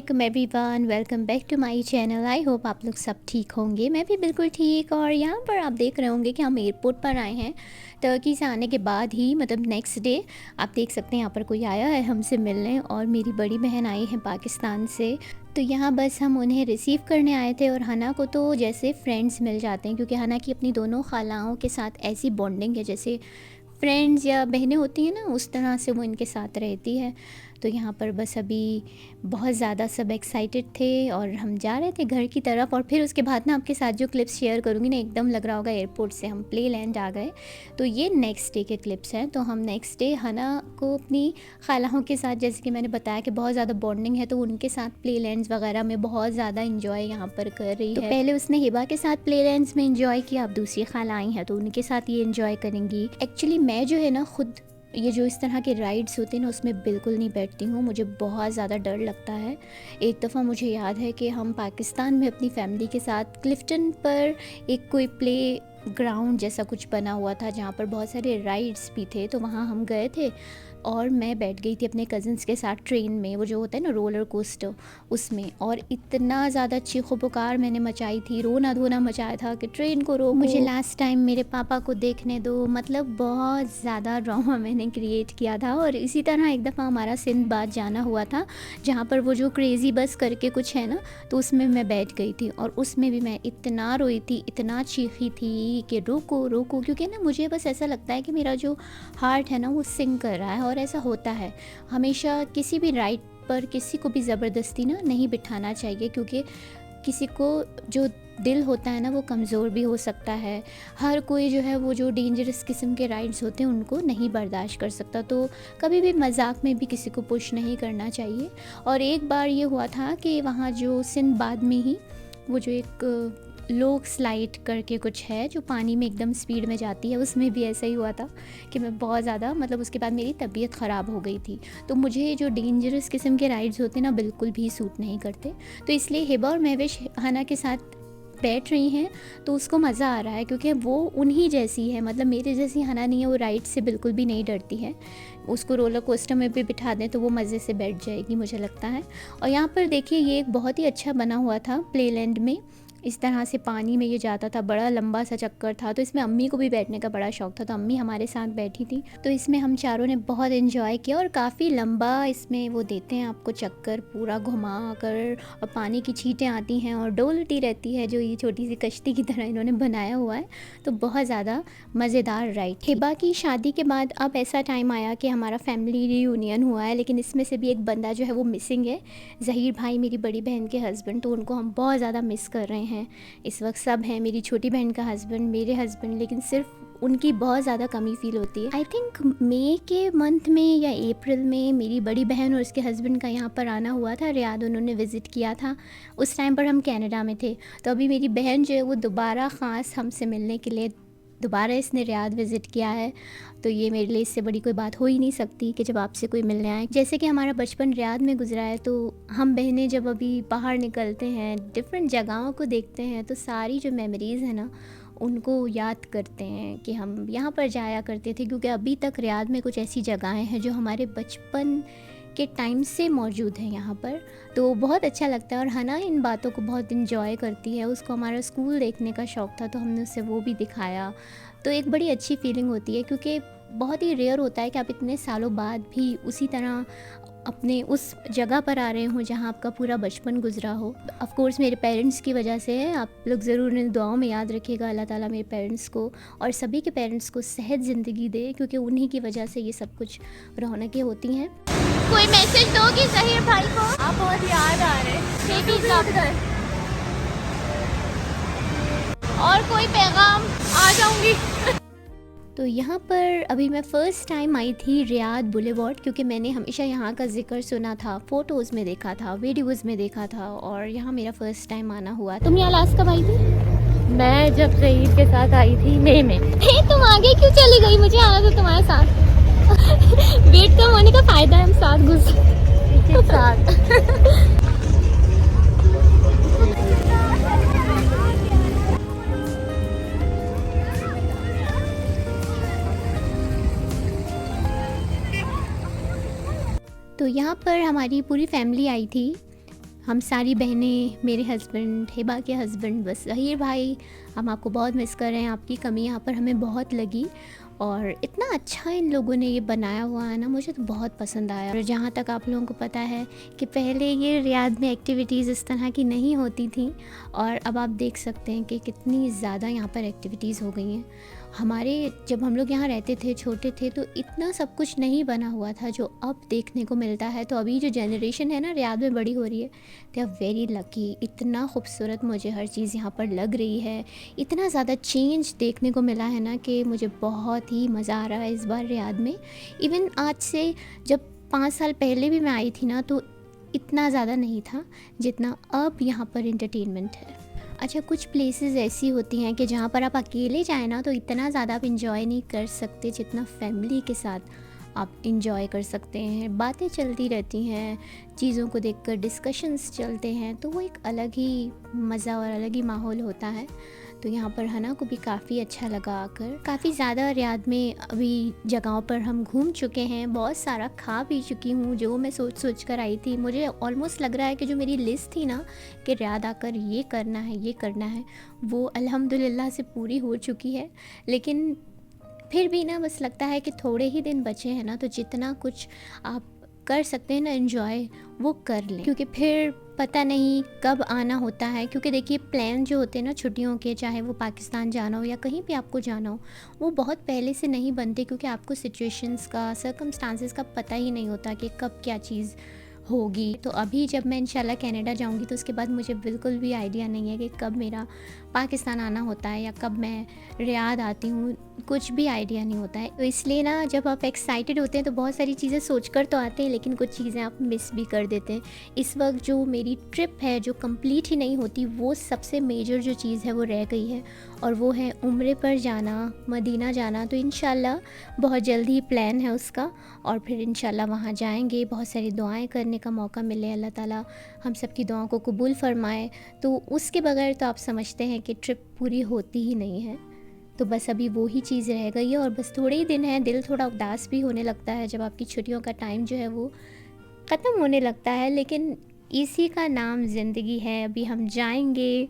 वालेकुम everyone, welcome back to my channel. I hope आप लोग सब ठीक होंगे। मैं भी बिल्कुल ठीक। और यहाँ पर आप देख रहे होंगे कि हम एयरपोर्ट पर आए हैं टर्की से आने के बाद ही, मतलब नेक्स्ट डे। आप देख सकते हैं यहाँ पर कोई आया है हमसे मिलने, और मेरी बड़ी बहन आई है पाकिस्तान से। तो यहाँ बस हम उन्हें रिसीव करने आए थे। और हना को तो जैसे फ्रेंड्स मिल जाते हैं, क्योंकि हना की अपनी दोनों खालाओं के साथ ऐसी बॉन्डिंग है जैसे फ्रेंड्स या बहनें होती हैं ना, उस तरह से वो इनके साथ रहती है। तो यहाँ पर बस अभी बहुत ज़्यादा सब एक्साइटेड थे और हम जा रहे थे घर की तरफ। और फिर उसके बाद ना आपके साथ जो क्लिप्स शेयर करूँगी ना, एकदम लग रहा होगा एयरपोर्ट से हम प्ले लैंड आ गए। तो ये नेक्स्ट डे के क्लिप्स हैं। तो हम नेक्स्ट डे हना को अपनी खालाओं के साथ, जैसे कि मैंने बताया कि बहुत ज़्यादा बॉन्डिंग है, तो उनके साथ प्ले लैंड्स वगैरह में बहुत ज़्यादा इंजॉय यहाँ पर कर रही है। तो पहले उसने हिबा के साथ प्ले लैंड्स में इंजॉय किया, अब दूसरी खाला आई हैं तो उनके साथ ये इंजॉय करेंगी। एक्चुअली मैं जो है ना, खुद ये जो इस तरह के राइड्स होते हैं ना, उसमें बिल्कुल नहीं बैठती हूँ। मुझे बहुत ज़्यादा डर लगता है। एक दफ़ा मुझे याद है कि हम पाकिस्तान में अपनी फैमिली के साथ क्लिफ्टन पर एक कोई प्ले ग्राउंड जैसा कुछ बना हुआ था, जहाँ पर बहुत सारे राइड्स भी थे। तो वहाँ हम गए थे और मैं बैठ गई थी अपने कज़न्स के साथ ट्रेन में, वो जो होता है ना रोलर कोस्टर, उसमें। और इतना ज़्यादा चीखो पुकार मैंने मचाई थी, रोना धोना मचाया था कि ट्रेन को रोको, मुझे लास्ट टाइम मेरे पापा को देखने दो। मतलब बहुत ज़्यादा ड्रामा मैंने क्रिएट किया था। और इसी तरह एक दफ़ा हमारा सिंदबाद जाना हुआ था, जहाँ पर वो जो क्रेज़ी बस करके कुछ है ना, तो उसमें मैं बैठ गई थी। और उसमें भी मैं इतना रोई थी, इतना चीखी थी कि रोको रोको, क्योंकि ना मुझे बस ऐसा लगता है कि मेरा जो हार्ट है ना वो सिंक कर रहा है। और ऐसा होता है हमेशा, किसी भी राइड पर किसी को भी ज़बरदस्ती ना नहीं बिठाना चाहिए, क्योंकि किसी को जो दिल होता है ना वो कमज़ोर भी हो सकता है। हर कोई जो है वो जो डेंजरस किस्म के राइड्स होते हैं उनको नहीं बर्दाश्त कर सकता। तो कभी भी मजाक में भी किसी को पुश नहीं करना चाहिए। और एक बार ये हुआ था कि वहाँ जो सिंदबाद में ही वो जो एक लोक स्लाइड करके कुछ है जो पानी में एकदम स्पीड में जाती है, उसमें भी ऐसा ही हुआ था कि मैं बहुत ज़्यादा, मतलब उसके बाद मेरी तबीयत ख़राब हो गई थी। तो मुझे जो डेंजरस किस्म के राइड्स होते हैं ना, बिल्कुल भी सूट नहीं करते। तो इसलिए हिबा और महविश हना के साथ बैठ रही हैं तो उसको मज़ा आ रहा है, क्योंकि वो उन्हीं जैसी है, मतलब मेरे जैसी हना नहीं है। वो राइड से बिल्कुल भी नहीं डरती है। उसको रोलर कोस्टर में भी बिठा दें तो वो मज़े से बैठ जाएगी, मुझे लगता है। और यहाँ पर देखिए, ये एक बहुत ही अच्छा बना हुआ था प्ले लैंड में। इस तरह से पानी में ये जाता था, बड़ा लंबा सा चक्कर था। तो इसमें अम्मी को भी बैठने का बड़ा शौक था, तो अम्मी हमारे साथ बैठी थी। तो इसमें हम चारों ने बहुत एंजॉय किया। और काफ़ी लंबा इसमें वो देते हैं आपको चक्कर, पूरा घुमा कर, और पानी की छींटें आती हैं और डोलती रहती है, जो ये छोटी सी कश्ती की तरह इन्होंने बनाया हुआ है। तो बहुत ज़्यादा मज़ेदार राइड। हिबा की शादी के बाद अब ऐसा टाइम आया कि हमारा फैमिली रियूनियन हुआ है, लेकिन इसमें से भी एक बंदा जो है वो मिसिंग है, ज़हीर भाई, मेरी बड़ी बहन के हस्बैंड। तो उनको हम बहुत ज़्यादा मिस कर रहे हैं। इस वक्त सब हैं, मेरी छोटी बहन का हस्बैंड, मेरे हस्बैंड, लेकिन सिर्फ उनकी बहुत ज़्यादा कमी फील होती है। आई थिंक मई के मंथ में या अप्रैल में मेरी बड़ी बहन और उसके हस्बैंड का यहाँ पर आना हुआ था, रियाद उन्होंने विज़िट किया था। उस टाइम पर हम कनाडा में थे। तो अभी मेरी बहन जो है वो दोबारा ख़ास हमसे मिलने के लिए दोबारा इसने रियाद विज़िट किया है। तो ये मेरे लिए इससे बड़ी कोई बात हो ही नहीं सकती कि जब आपसे कोई मिलने आए। जैसे कि हमारा बचपन रियाद में गुजरा है, तो हम बहनें जब अभी बाहर निकलते हैं, डिफरेंट जगहों को देखते हैं, तो सारी जो मेमोरीज़ हैं ना, उनको याद करते हैं कि हम यहाँ पर जाया करते थे। क्योंकि अभी तक रियाद में कुछ ऐसी जगहें हैं जो हमारे बचपन के टाइम से मौजूद है यहाँ पर। तो बहुत अच्छा लगता है। और हना इन बातों को बहुत इंजॉय करती है। उसको हमारा स्कूल देखने का शौक़ था, तो हमने उससे वो भी दिखाया। तो एक बड़ी अच्छी फीलिंग होती है, क्योंकि बहुत ही रेयर होता है कि आप इतने सालों बाद भी उसी तरह अपने उस जगह पर आ रहे हों जहाँ आपका पूरा बचपन गुजरा हो। ऑफ कोर्स मेरे पेरेंट्स की वजह से है। आप लोग ज़रूर उन्हें दुआओं में याद रखिएगा। अल्लाह ताला मेरे पेरेंट्स को और सभी के पेरेंट्स को सेहत ज़िंदगी दे, क्योंकि उन्हीं की वजह से ये सब कुछ रौनकें होती हैं। कोई मैसेज दोगी ज़हीर भाई को? आप बहुत याद आ रहे हैं। और कोई पैगाम? आ जाऊंगी। तो यहाँ पर अभी मैं फ़र्स्ट टाइम आई थी रियाद बुलेवार्ड, क्योंकि मैंने हमेशा यहाँ का जिक्र सुना था, फ़ोटोज़ में देखा था, वीडियोज़ में देखा था, और यहाँ मेरा फ़र्स्ट टाइम आना हुआ। तुम यहाँ लास्ट कब आई थी? मैं जब ज़हीर के साथ आई थी मई में। तुम आगे क्यों चली गई? मुझे आना था तुम्हारे साथ। वेट कम होने का फ़ायदा है, हम साथ के साथ। तो यहाँ पर हमारी पूरी फैमिली आई थी। हम सारी बहनें, मेरे हस्बैंड, हिबा के हस्बैंड, बस ज़हीर भाई, हम आपको बहुत मिस कर रहे हैं। आपकी कमी यहाँ पर हमें बहुत लगी और इतना अच्छा इन लोगों ने ये बनाया हुआ है ना, मुझे तो बहुत पसंद आया। और जहाँ तक आप लोगों को पता है कि पहले ये रियाद में एक्टिविटीज़ इस तरह की नहीं होती थी और अब आप देख सकते हैं कि कितनी ज़्यादा यहाँ पर एक्टिविटीज़ हो गई हैं। हमारे जब हम लोग यहाँ रहते थे, छोटे थे, तो इतना सब कुछ नहीं बना हुआ था जो अब देखने को मिलता है। तो अभी जो जनरेशन है ना रियाद में बड़ी हो रही है, दे आर वेरी लकी। इतना खूबसूरत मुझे हर चीज़ यहाँ पर लग रही है, इतना ज़्यादा चेंज देखने को मिला है ना कि मुझे बहुत ही मज़ा आ रहा है इस बार रियाद में। इवन आज से जब 5 साल पहले भी मैं आई थी ना, तो इतना ज़्यादा नहीं था जितना अब यहाँ पर एंटरटेनमेंट है। अच्छा, कुछ प्लेसेस ऐसी होती हैं कि जहाँ पर आप अकेले जाएँ ना, तो इतना ज़्यादा आप इंजॉय नहीं कर सकते जितना फैमिली के साथ आप इंजॉय कर सकते हैं। बातें चलती रहती हैं, चीज़ों को देखकर डिस्कशंस चलते हैं, तो वो एक अलग ही मज़ा और अलग ही माहौल होता है। तो यहाँ पर हना को भी काफ़ी अच्छा लगा आकर। काफ़ी ज़्यादा रियाद में अभी जगहों पर हम घूम चुके हैं, बहुत सारा खा पी चुकी हूँ जो मैं सोच कर आई थी। मुझे ऑलमोस्ट लग रहा है कि जो मेरी लिस्ट थी ना कि रियाद आकर ये करना है, ये करना है, वो अल्हम्दुलिल्लाह से पूरी हो चुकी है। लेकिन फिर भी ना बस लगता है कि थोड़े ही दिन बचे हैं ना, तो जितना कुछ आप कर सकते हैं ना एंजॉय, वो कर लें, क्योंकि फिर पता नहीं कब आना होता है। क्योंकि देखिए प्लान जो होते हैं ना छुट्टियों के, चाहे वो पाकिस्तान जाना हो या कहीं भी आपको जाना हो, वो बहुत पहले से नहीं बनते, क्योंकि आपको सिचुएशंस का, सर्कमस्टांसेस का पता ही नहीं होता कि कब क्या चीज़ होगी। तो अभी जब मैं इंशाल्लाह कनाडा जाऊंगी तो उसके बाद मुझे बिल्कुल भी आइडिया नहीं है कि कब मेरा पाकिस्तान आना होता है या कब मैं रियाद आती हूँ, कुछ भी आइडिया नहीं होता है। तो इसलिए ना जब आप एक्साइटेड होते हैं तो बहुत सारी चीज़ें सोचकर तो आते हैं, लेकिन कुछ चीज़ें आप मिस भी कर देते हैं। इस वक्त जो मेरी ट्रिप है जो कंप्लीट ही नहीं होती, वो सबसे मेजर जो चीज़ है वो रह गई है, और वो है उम्रे पर जाना, मदीना जाना। तो इंशाल्लाह बहुत जल्दी प्लान है उसका, और फिर इंशाल्लाह वहाँ जाएंगे। बहुत सारी दुआएं करने का मौका मिले, अल्लाह ताला हम सब की दुआओं को कबूल फरमाए। तो उसके बगैर तो आप समझते हैं कि ट्रिप पूरी होती ही नहीं है। तो बस अभी वो ही चीज़ रह गई है, और बस थोड़े ही दिन हैं। दिल थोड़ा उदास भी होने लगता है जब आपकी छुट्टियों का टाइम जो है वो ख़त्म होने लगता है, लेकिन इसी का नाम ज़िंदगी है। अभी हम जाएंगे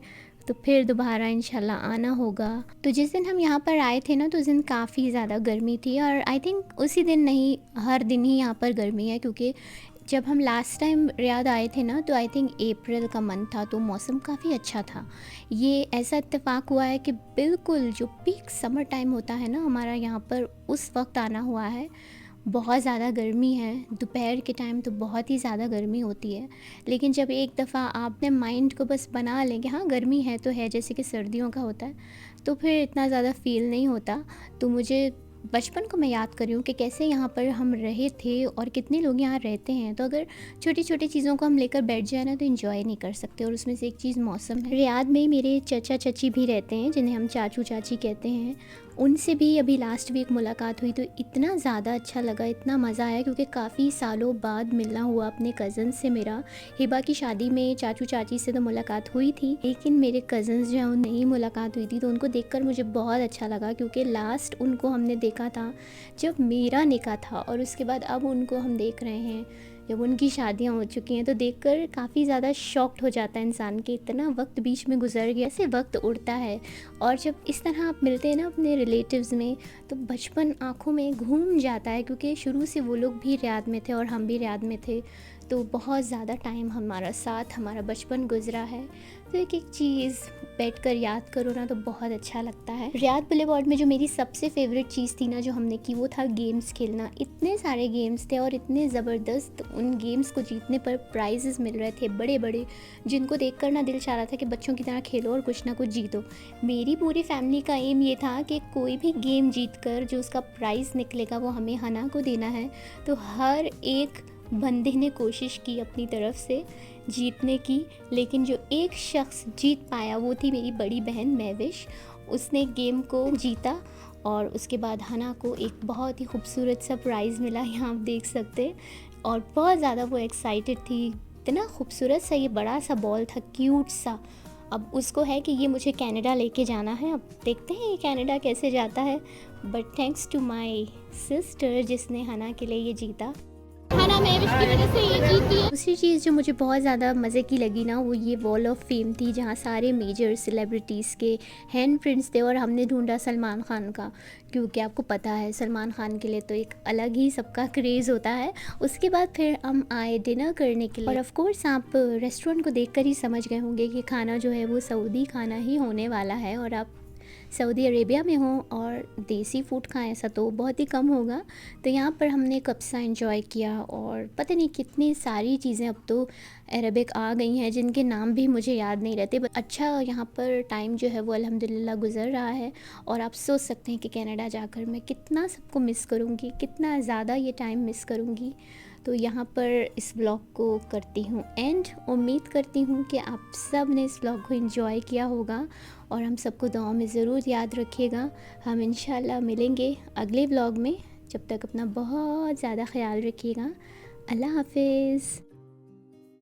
तो फिर दोबारा इंशाल्लाह आना होगा। तो जिस दिन हम यहाँ पर आए थे ना, तो उस दिन काफ़ी ज़्यादा गर्मी थी, और आई थिंक उसी दिन नहीं, हर दिन ही यहाँ पर गर्मी है। क्योंकि जब हम लास्ट टाइम रियाद आए थे ना, तो आई थिंक अप्रैल का मंथ था, तो मौसम काफ़ी अच्छा था। ये ऐसा इत्तेफाक हुआ है कि बिल्कुल जो पीक समर टाइम होता है ना हमारा यहाँ पर, उस वक्त आना हुआ है। बहुत ज़्यादा गर्मी है, दोपहर के टाइम तो बहुत ही ज़्यादा गर्मी होती है। लेकिन जब एक दफ़ा आपने माइंड को बस बना लें कि हाँ गर्मी है तो है, जैसे कि सर्दियों का होता है, तो फिर इतना ज़्यादा फ़ील नहीं होता। तो मुझे बचपन को मैं याद कर रही हूँ कि कैसे यहाँ पर हम रहे थे और कितने लोग यहाँ रहते हैं। तो अगर छोटी छोटी चीज़ों को हम लेकर बैठ जाए ना, तो इन्जॉय नहीं कर सकते। और उसमें से एक चीज़ मौसम है। रियाद में मेरे चाचा चाची भी रहते हैं, जिन्हें हम चाचू चाची कहते हैं। उनसे भी अभी लास्ट वीक मुलाकात हुई, तो इतना ज़्यादा अच्छा लगा, इतना मज़ा आया, क्योंकि काफ़ी सालों बाद मिलना हुआ अपने कज़न से। मेरा हिबा की शादी में चाचू चाची से तो मुलाकात हुई थी, लेकिन मेरे कज़न्स जो हैं उनसे नहीं मुलाकात हुई थी। तो उनको देखकर मुझे बहुत अच्छा लगा, क्योंकि लास्ट उनको हमने देखा था जब मेरा निकाह था, और उसके बाद अब उनको हम देख रहे हैं जब उनकी शादियां हो चुकी हैं। तो देखकर काफ़ी ज़्यादा शॉक्ड हो जाता है इंसान कि इतना वक्त बीच में गुजर गया, ऐसे वक्त उड़ता है। और जब इस तरह आप मिलते हैं ना अपने रिलेटिव्स में, तो बचपन आँखों में घूम जाता है, क्योंकि शुरू से वो लोग भी रियाद में थे और हम भी रियाद में थे। तो बहुत ज़्यादा टाइम हमारा साथ, हमारा बचपन गुजरा है। तो एक एक चीज़ बैठकर याद करो ना, तो बहुत अच्छा लगता है। रियाद बुलेवार्ड में जो मेरी सबसे फेवरेट चीज़ थी ना जो हमने की, वो था गेम्स खेलना। इतने सारे गेम्स थे और इतने ज़बरदस्त, उन गेम्स को जीतने पर प्राइजेस मिल रहे थे बड़े बड़े, जिनको देखकर ना दिल चाह रहा था कि बच्चों की तरह खेलो और कुछ ना कुछ जीतो। मेरी पूरी फैमिली का एम ये था कि कोई भी गेम जीत कर जो उसका प्राइज़ निकलेगा वो हमें हना को देना है। तो हर एक बंदे ने कोशिश की अपनी तरफ से जीतने की, लेकिन जो एक शख्स जीत पाया वो थी मेरी बड़ी बहन महविश। उसने गेम को जीता, और उसके बाद हना को एक बहुत ही खूबसूरत सा प्राइज़ मिला, यहाँ आप देख सकते। और बहुत ज़्यादा वो एक्साइटेड थी। इतना खूबसूरत सा ये बड़ा सा बॉल था, क्यूट सा। अब उसको है कि ये मुझे कनाडा लेके जाना है। अब देखते हैं ये कनाडा कैसे जाता है, but thanks to my sister जिसने हना के लिए ये जीता। खाना में इसकी वजह से ये जीती है। दूसरी चीज़ जो मुझे बहुत ज़्यादा मज़े की लगी ना, वो ये वॉल ऑफ फेम थी जहाँ सारे मेजर सेलिब्रिटीज़ के हैंड प्रिंट्स थे। और हमने ढूंढा सलमान खान का, क्योंकि आपको पता है सलमान खान के लिए तो एक अलग ही सबका क्रेज़ होता है। उसके बाद फिर हम आए डिनर करने के लिए। और ऑफ कोर्स आप रेस्टोरेंट को देखकर ही समझ गए होंगे कि खाना जो है वो सऊदी खाना ही होने वाला है। और आप सऊदी अरेबिया में हो और देसी फूड खाएं ऐसा तो बहुत ही कम होगा। तो यहाँ पर हमने कब्सा एंजॉय किया और पता नहीं कितनी सारी चीज़ें अब तो अरबिक आ गई हैं जिनके नाम भी मुझे याद नहीं रहते। बट अच्छा यहाँ पर टाइम जो है वो अल्हम्दुलिल्लाह गुज़र रहा है। और आप सोच सकते हैं कि कनाडा जाकर मैं कितना सबको मिस करूँगी, कितना ज़्यादा ये टाइम मिस करूँगी। तो यहाँ पर इस ब्लॉग को करती हूँ एंड। उम्मीद करती हूँ कि आप सब ने इस ब्लॉग को एंजॉय किया होगा और हम सबको दुआओं में ज़रूर याद रखिएगा। हम इंशाल्लाह मिलेंगे अगले ब्लॉग में। जब तक अपना बहुत ज़्यादा ख्याल रखिएगा। अल्लाह हाफिज़।